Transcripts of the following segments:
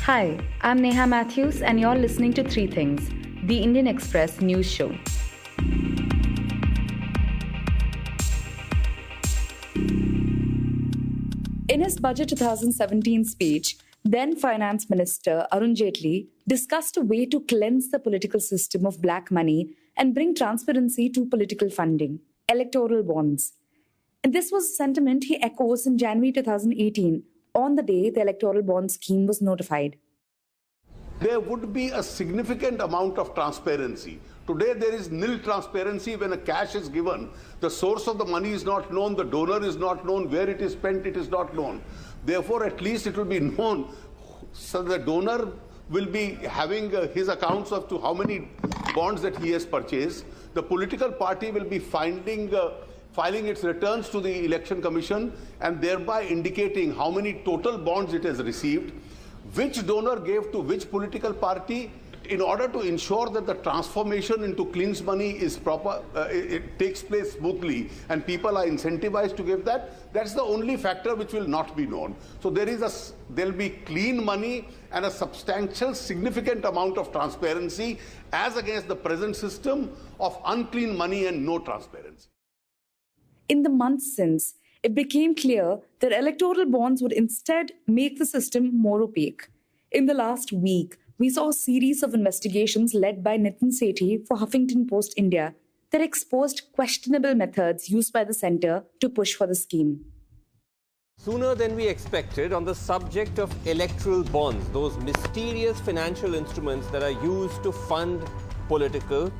Hi, I'm Neha Matthews, and you're listening to Three Things, the Indian Express news show. In his Budget 2017 speech, then Finance Minister Arun Jaitley discussed a way to cleanse the political system of black money and bring transparency to political funding, electoral bonds. And this was a sentiment he echoes in January 2018, on the day the electoral bond scheme was notified. There would be a significant amount of transparency. Today there is nil transparency when a cash is given. The source of the money is not known, the donor is not known, where it is spent it is not known. Therefore, at least it will be known. So the donor will be having his accounts of to how many bonds that he has purchased. The political party will be filing its returns to the Election Commission and thereby indicating how many total bonds it has received, which donor gave to which political party, in order to ensure that the transformation into clean money is proper, it takes place smoothly and people are incentivized to give that. That's the only factor which will not be known. So there'll be clean money and a substantial, significant amount of transparency as against the present system of unclean money and no transparency. In the months since, it became clear that electoral bonds would instead make the system more opaque. In the last week, we saw a series of investigations led by Nitin Sethi for Huffington Post India that exposed questionable methods used by the centre to push for the scheme. Sooner than we expected, on the subject of electoral bonds, those mysterious financial instruments that are used to fund political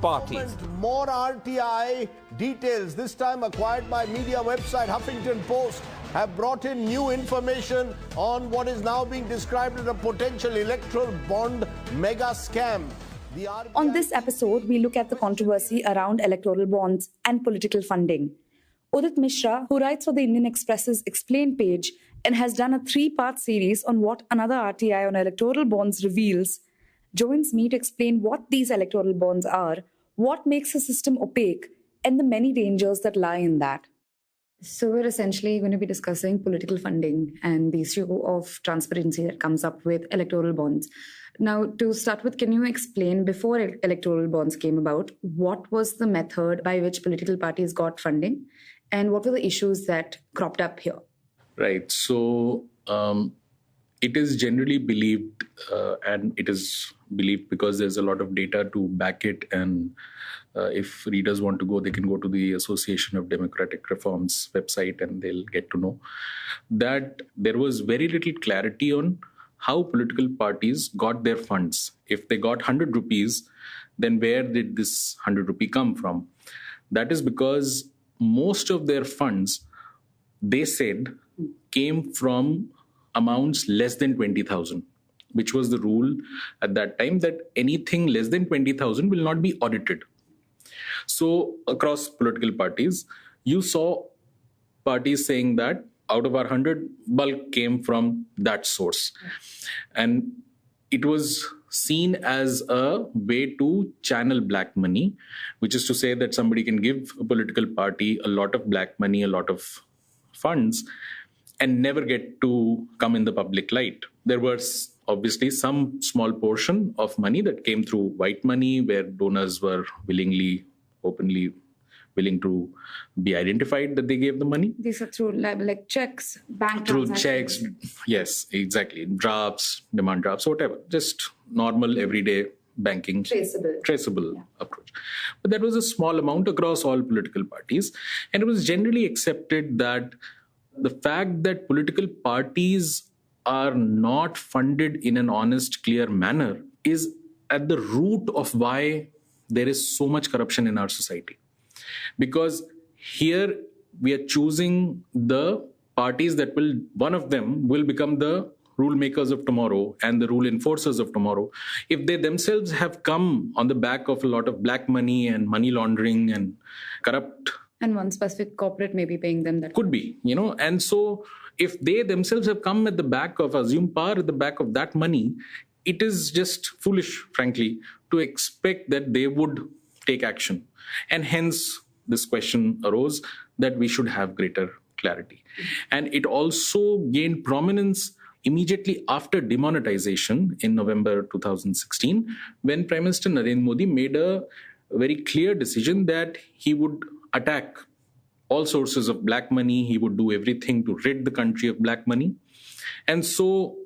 parties. More RTI details, this time acquired by media website Huffington Post, have brought in new information on what is now being described as a potential electoral bond mega scam. On this episode, we look at the controversy around electoral bonds and political funding. Udit Misra, who writes for the Indian Express's Explain page and has done a 3-part series on what another RTI on electoral bonds reveals, joins me to explain what these electoral bonds are, what makes the system opaque, and the many dangers that lie in that. So we're essentially going to be discussing political funding and the issue of transparency that comes up with electoral bonds. Now, to start with, can you explain, before electoral bonds came about, what was the method by which political parties got funding and what were the issues that cropped up here? Right. So it is generally believed, and it is believed because there's a lot of data to back it, and if readers want to go, they can go to the Association of Democratic Reforms website and they'll get to know that there was very little clarity on how political parties got their funds. If they got 100 rupees, then where did this 100 rupee come from? That is because most of their funds, they said, came from amounts less than 20,000, which was the rule at that time, that anything less than 20,000 will not be audited. So across political parties, you saw parties saying that out of our 100, bulk came from that source. And it was seen as a way to channel black money, which is to say that somebody can give a political party a lot of black money, a lot of funds, and never get to come in the public light. There was obviously some small portion of money that came through white money, where donors were openly willing to be identified that they gave the money. These are through like checks, bank Through transactions. checks, yes, exactly. Drafts, demand drafts, whatever. Just normal, everyday banking. Traceable approach. But that was a small amount across all political parties. And it was generally accepted that the fact that political parties are not funded in an honest, clear manner is at the root of why there is so much corruption in our society. Because here we are choosing the parties that one of them will become the rule makers of tomorrow and the rule enforcers of tomorrow. If they themselves have come on the back of a lot of black money and money laundering and corrupt. And one specific corporate may be paying them that. Could be, and so if they themselves have come at the back of, assume power at the back of that money, it is just foolish, frankly, to expect that they would take action. And hence, this question arose that we should have greater clarity. And it also gained prominence immediately after demonetization in November 2016, when Prime Minister Narendra Modi made a very clear decision that he would attack all sources of black money. He would do everything to rid the country of black money. And so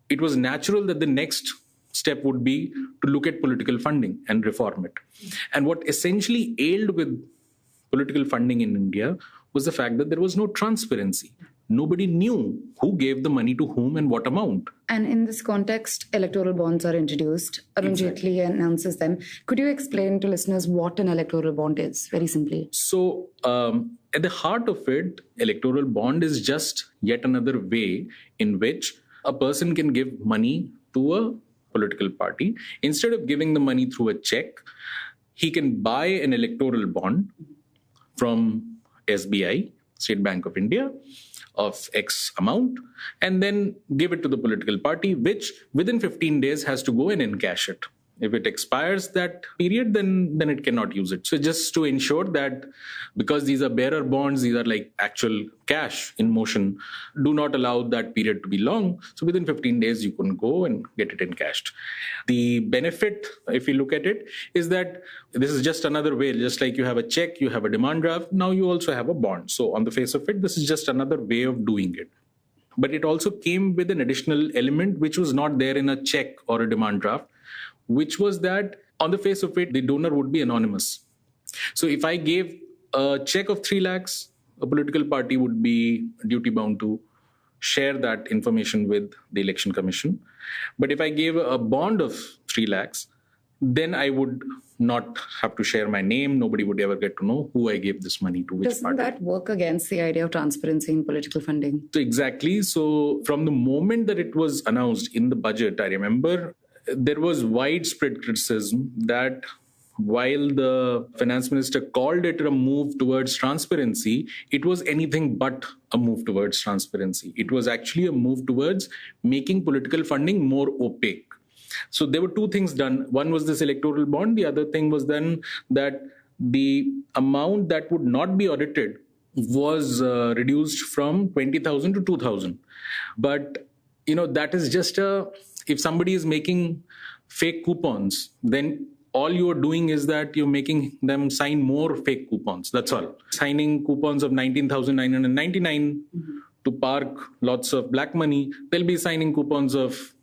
it was natural that the next step would be to look at political funding and reform it. And what essentially ailed with political funding in India was the fact that there was no transparency. Nobody knew who gave the money to whom and what amount. And in this context, electoral bonds are introduced. Arun Jaitley announces them. Could you explain to listeners what an electoral bond is, very simply? So, at the heart of it, electoral bond is just yet another way in which a person can give money to a political party. Instead of giving the money through a check, he can buy an electoral bond from SBI, State Bank of India, of X amount, and then give it to the political party, which within 15 days has to go and encash it. If it expires that period, then it cannot use it. So just to ensure that, because these are bearer bonds, these are like actual cash in motion, do not allow that period to be long. So within 15 days, you can go and get it encashed. The benefit, if you look at it, is that this is just another way, just like you have a check, you have a demand draft, now you also have a bond. So on the face of it, this is just another way of doing it. But it also came with an additional element which was not there in a check or a demand draft, which was that on the face of it, the donor would be anonymous. So if I gave a check of 3 lakhs, a political party would be duty bound to share that information with the Election Commission. But if I gave a bond of 3 lakhs, then I would not have to share my name. Nobody would ever get to know who I gave this money to, which Doesn't party. that work against the idea of transparency in political funding? So exactly. So from the moment that it was announced in the budget, I remember there was widespread criticism that while the finance minister called it a move towards transparency, it was anything but a move towards transparency. It was actually a move towards making political funding more opaque. So there were 2 things done. One was this electoral bond. The other thing was then that the amount that would not be audited was reduced from 20,000 to 2,000. But, that is just if somebody is making fake coupons, then all you're doing is that you're making them sign more fake coupons. That's all. Signing coupons of 19,999 to park lots of black money. They'll be signing coupons of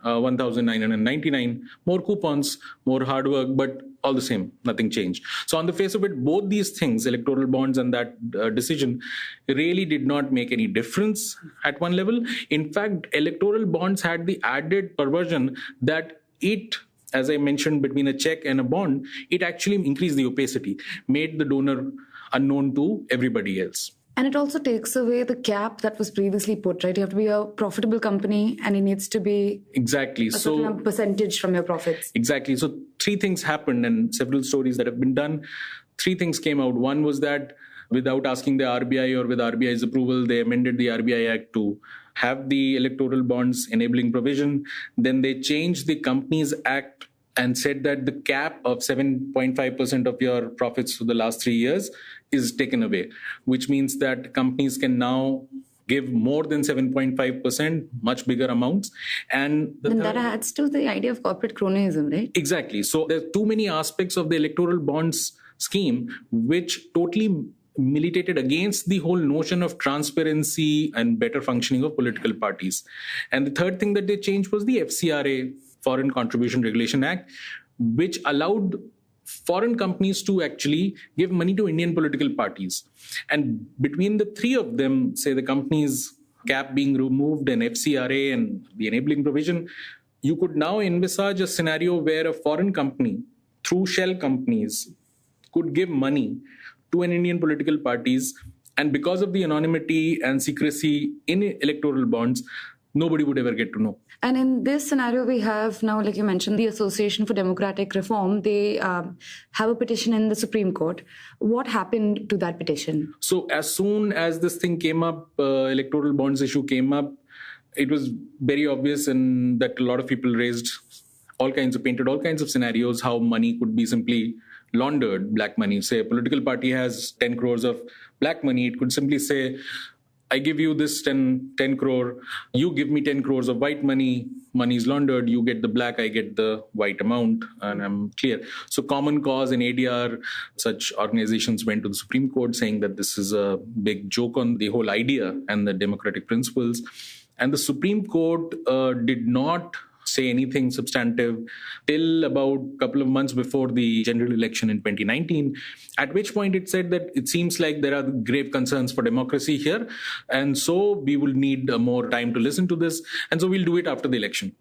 1,999. More coupons, more hard work, but all the same, nothing changed. So on the face of it, both these things, electoral bonds and that decision, really did not make any difference at one level. In fact, electoral bonds had the added perversion that it, as I mentioned, between a check and a bond, it actually increased the opacity, made the donor unknown to everybody else. And it also takes away the cap that was previously put, right? You have to be a profitable company and it needs to be exactly a certain percentage from your profits. Exactly. So 3 things happened and several stories that have been done. 3 things came out. One was that without asking the RBI or with RBI's approval, they amended the RBI Act to have the electoral bonds enabling provision. Then they changed the Companies Act and said that the cap of 7.5% of your profits for the last 3 years is taken away, which means that companies can now give more than 7.5%, much bigger amounts. And that adds to the idea of corporate cronyism, right? Exactly. So there's too many aspects of the electoral bonds scheme which totally militated against the whole notion of transparency and better functioning of political parties. And the third thing that they changed was the FCRA, Foreign Contribution Regulation Act, which allowed foreign companies to actually give money to Indian political parties. And between the 3 of them, say the companies cap being removed and FCRA and the enabling provision, you could now envisage a scenario where a foreign company, through shell companies, could give money to an Indian political parties. And because of the anonymity and secrecy in electoral bonds, nobody would ever get to know. And in this scenario, we have now, like you mentioned, the Association for Democratic Reform. They have a petition in the Supreme Court. What happened to that petition? So as soon as this thing came up, electoral bonds issue came up, it was very obvious and that a lot of people painted all kinds of scenarios how money could be simply laundered, black money. Say a political party has 10 crores of black money. It could simply say, I give you this 10 crore, you give me 10 crores of white money, money is laundered, you get the black, I get the white amount, and I'm clear. So Common Cause and ADR, such organizations went to the Supreme Court saying that this is a big joke on the whole idea and the democratic principles. And the Supreme Court did not say anything substantive till about a couple of months before the general election in 2019, at which point it said that it seems like there are grave concerns for democracy here, and so we will need more time to listen to this, and so we'll do it after the election.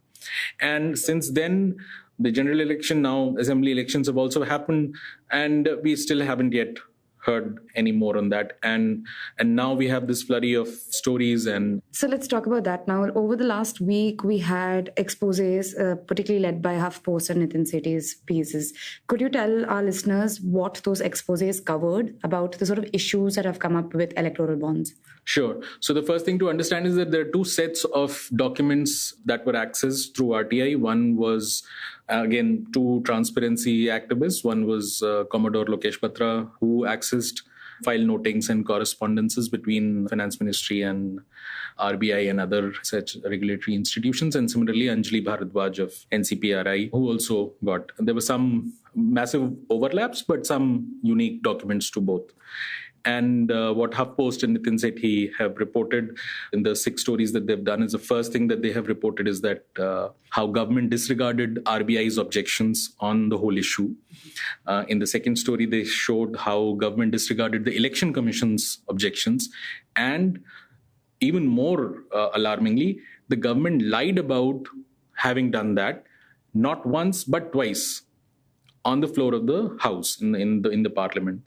And since then, the general election, now assembly elections have also happened, and we still haven't yet heard any more on that. And now we have this flurry of stories. And so let's talk about that now. Over the last week, we had exposés, particularly led by HuffPost and Nitin Sethi's pieces. Could you tell our listeners what those exposés covered about the sort of issues that have come up with electoral bonds? Sure. So the first thing to understand is that there are two sets of documents that were accessed through RTI. One was, again, two transparency activists. One was Commodore Lokesh Batra, who accessed file notings and correspondences between Finance Ministry and RBI and other such regulatory institutions. And similarly, Anjali Bharadwaj of NCPRI, who also got, there were some massive overlaps, but some unique documents to both. And what HuffPost and Nitin Sethi have reported in the 6 stories that they've done is the first thing that they have reported is that how government disregarded RBI's objections on the whole issue. In the second story, they showed how government disregarded the Election Commission's objections. And even more alarmingly, the government lied about having done that, not once, but twice, on the floor of the House in the Parliament.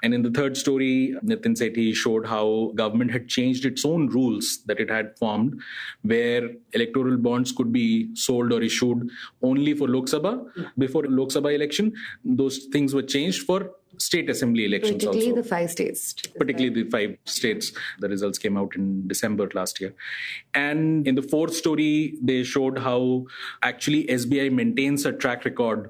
And in the third story, Nitin Sethi showed how government had changed its own rules that it had formed, where electoral bonds could be sold or issued only for Lok Sabha. Before Lok Sabha election, those things were changed for state assembly elections particularly also. The 5 states. Particularly the 5 states. The results came out in December last year. And in the fourth story, they showed how actually SBI maintains a track record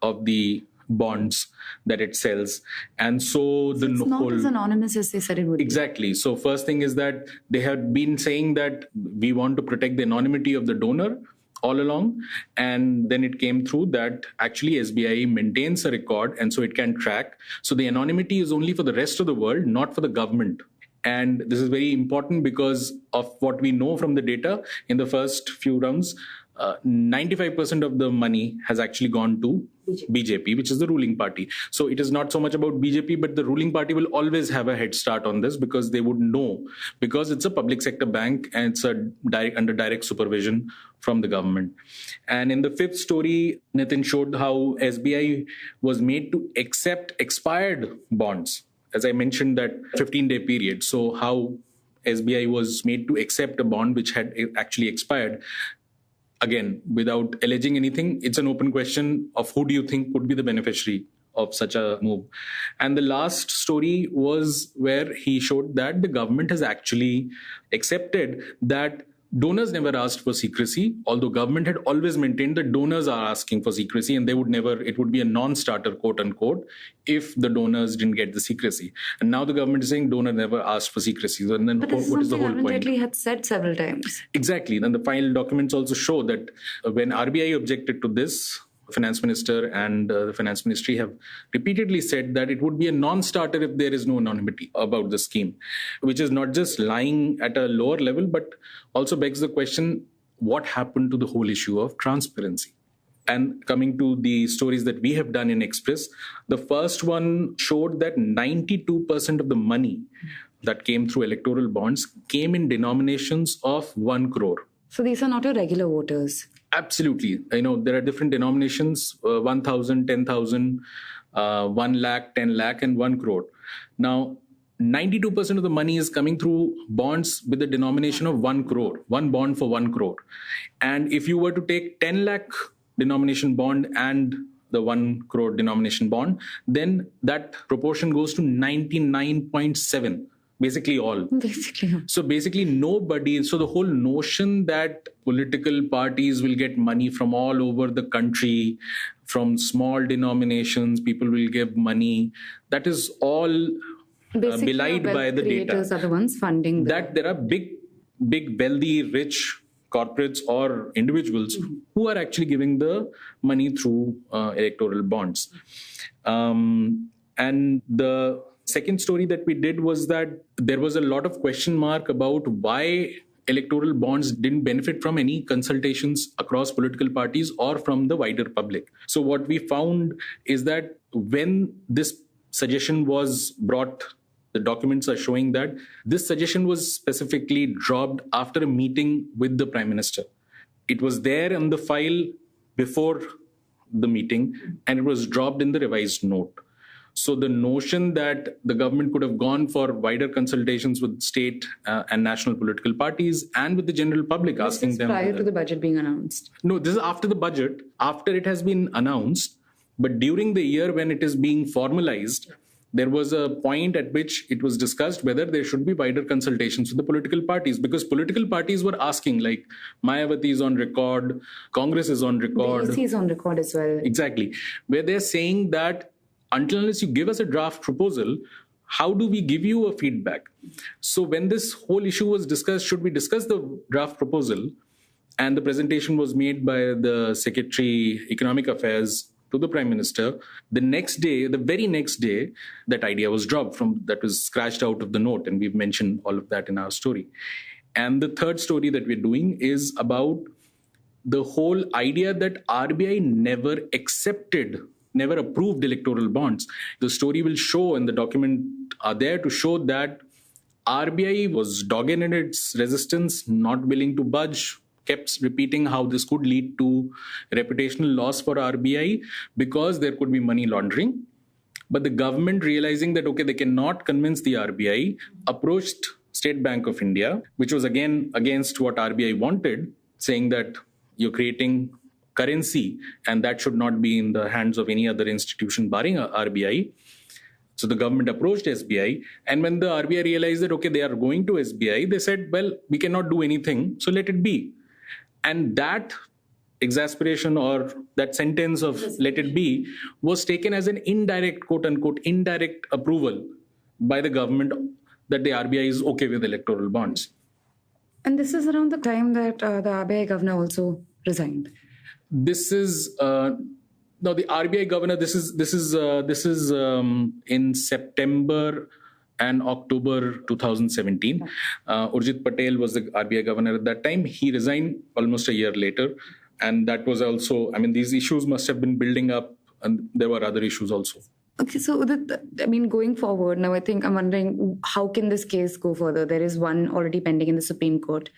of the bonds that it sells. And so the it's not as anonymous as they said it would be. Exactly. So first thing is that they have been saying that we want to protect the anonymity of the donor all along. And then it came through that actually SBI maintains a record, and so it can track. So the anonymity is only for the rest of the world, not for the government. And this is very important because of what we know from the data. In the first few rounds, 95% of the money has actually gone to BJP, which is the ruling party. So it is not so much about BJP, but the ruling party will always have a head start on this because they would know, because it's a public sector bank and it's under direct supervision from the government. And in the fifth story, Nitin showed how SBI was made to accept expired bonds. As I mentioned, that 15-day period. So how SBI was made to accept a bond which had actually expired. Again, without alleging anything, it's an open question of who do you think would be the beneficiary of such a move. And the last story was where he showed that the government has actually accepted that donors never asked for secrecy, although government had always maintained that donors are asking for secrecy and they would never, it would be a non-starter, quote unquote, if the donors didn't get the secrecy. And now the government is saying donor never asked for secrecy. So, and then but this what is the whole Arun point? Jaitley had said several times. Exactly. And the final documents also show that when RBI objected to this, Finance Minister and the Finance Ministry have repeatedly said that it would be a non-starter if there is no anonymity about the scheme, which is not just lying at a lower level, but also begs the question, what happened to the whole issue of transparency? And coming to the stories that we have done in Express, the first one showed that 92% of the money that came through electoral bonds came in denominations of 1 crore. So these are not your regular voters. Absolutely. I know there are different denominations, 1,000, 10,000, 1 lakh, 10 lakh, and 1 crore. Now, 92% of the money is coming through bonds with the denomination of 1 crore, one bond for 1 crore. And if you were to take 10 lakh denomination bond and the 1 crore denomination bond, then that proportion goes to 99.7. Basically all. Basically. So basically nobody, so the whole notion that political parties will get money from all over the country, from small denominations, people will give money, that is all Basically, belied wealth by the creators data. are the ones funding That there are big, wealthy, rich corporates or individuals who are actually giving the money through electoral bonds. And the second story that we did was that there was a lot of question mark about why electoral bonds didn't benefit from any consultations across political parties or from the wider public. So what we found is that when this suggestion was brought, the documents are showing that this suggestion was specifically dropped after a meeting with the Prime Minister. It was there on the file before the meeting and it was dropped in the revised note. So the notion that the government could have gone for wider consultations with state and national political parties and with the general public, asking them prior to the budget being announced. No, this is after the budget, after it has been announced. But during the year when it is being formalized, there was a point at which it was discussed whether there should be wider consultations with the political parties, because political parties were asking, like Mayawati is on record, Congress is on record. The AC is on record as well. Exactly. Where they're saying that until unless you give us a draft proposal, how do we give you a feedback? So when this whole issue was discussed, should we discuss the draft proposal? And the presentation was made by the Secretary Economic Affairs to the Prime Minister. The next day, the very next day, that idea was dropped that was scratched out of the note. And we've mentioned all of that in our story. And the third story that we're doing is about the whole idea that RBI never approved electoral bonds. The story will show, and the document are there to show that RBI was dogged in its resistance, not willing to budge, kept repeating how this could lead to reputational loss for RBI because there could be money laundering. But the government, realizing that, okay, they cannot convince the RBI, approached State Bank of India, which was again against what RBI wanted, saying that you're creating currency and that should not be in the hands of any other institution barring RBI. So the government approached SBI, and when the RBI realized that, okay, they are going to SBI, they said, well, we cannot do anything, so let it be. And that exasperation, or that sentence of let it be, was taken as an indirect, quote unquote, indirect approval by the government that the RBI is okay with electoral bonds. And this is around the time that the RBI governor also resigned. This is no, the RBI governor. This is in September and October 2017. Urjit Patel was the RBI governor at that time. He resigned almost a year later, and that was also. I mean, these issues must have been building up, and there were other issues also. Okay, so going forward, now I'm wondering, how can this case go further? There is one already pending in the Supreme Court.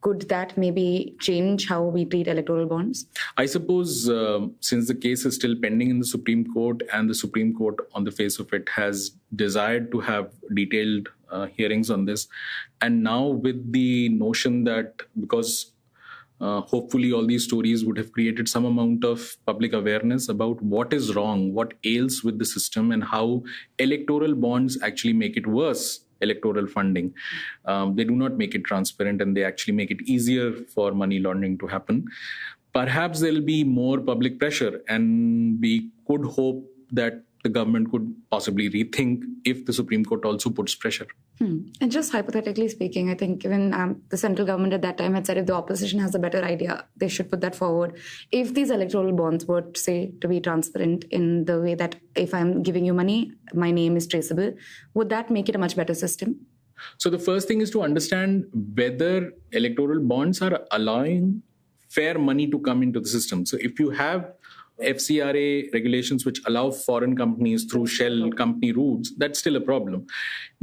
Could that maybe change how we treat electoral bonds? I suppose since the case is still pending in the Supreme Court, and the Supreme Court on the face of it has desired to have detailed hearings on this, and now with the notion that because hopefully all these stories would have created some amount of public awareness about what is wrong, what ails with the system, and how electoral bonds actually make it worse. Electoral funding. They do not make it transparent, and they actually make it easier for money laundering to happen. Perhaps there'll be more public pressure, and we could hope that the government could possibly rethink if the Supreme Court also puts pressure. And just hypothetically speaking, I think even the central government at that time had said if the opposition has a better idea, they should put that forward. If these electoral bonds were, say, to be transparent in the way that if I'm giving you money, my name is traceable, would that make it a much better system? So the first thing is to understand whether electoral bonds are allowing fair money to come into the system. So if you have FCRA regulations which allow foreign companies through shell company routes, that's still a problem.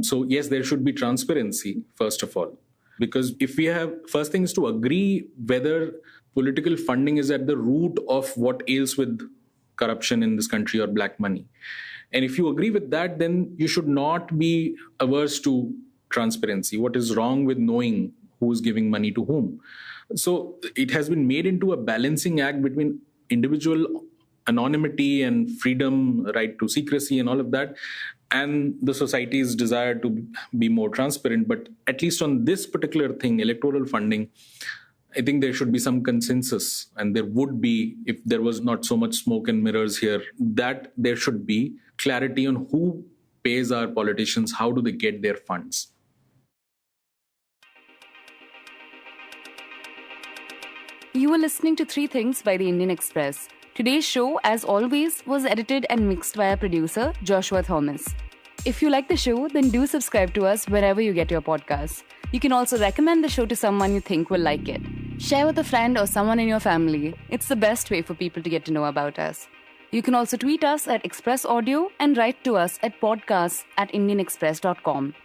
So yes, there should be transparency, first of all. Because if we have, first thing is to agree whether political funding is at the root of what ails with corruption in this country or black money. And if you agree with that, then you should not be averse to transparency. What is wrong with knowing who's giving money to whom? So it has been made into a balancing act between individual anonymity and freedom, right to secrecy and all of that, and the society's desire to be more transparent. But at least on this particular thing, electoral funding, I think there should be some consensus, and there would be, if there was not so much smoke and mirrors here, that there should be clarity on who pays our politicians? How do they get their funds? You were listening to Three Things by the Indian Express. Today's show, as always, was edited and mixed by our producer, Joshua Thomas. If you like the show, then do subscribe to us wherever you get your podcasts. You can also recommend the show to someone you think will like it. Share with a friend or someone in your family. It's the best way for people to get to know about us. You can also tweet us at Express Audio and write to us at podcasts@indianexpress.com.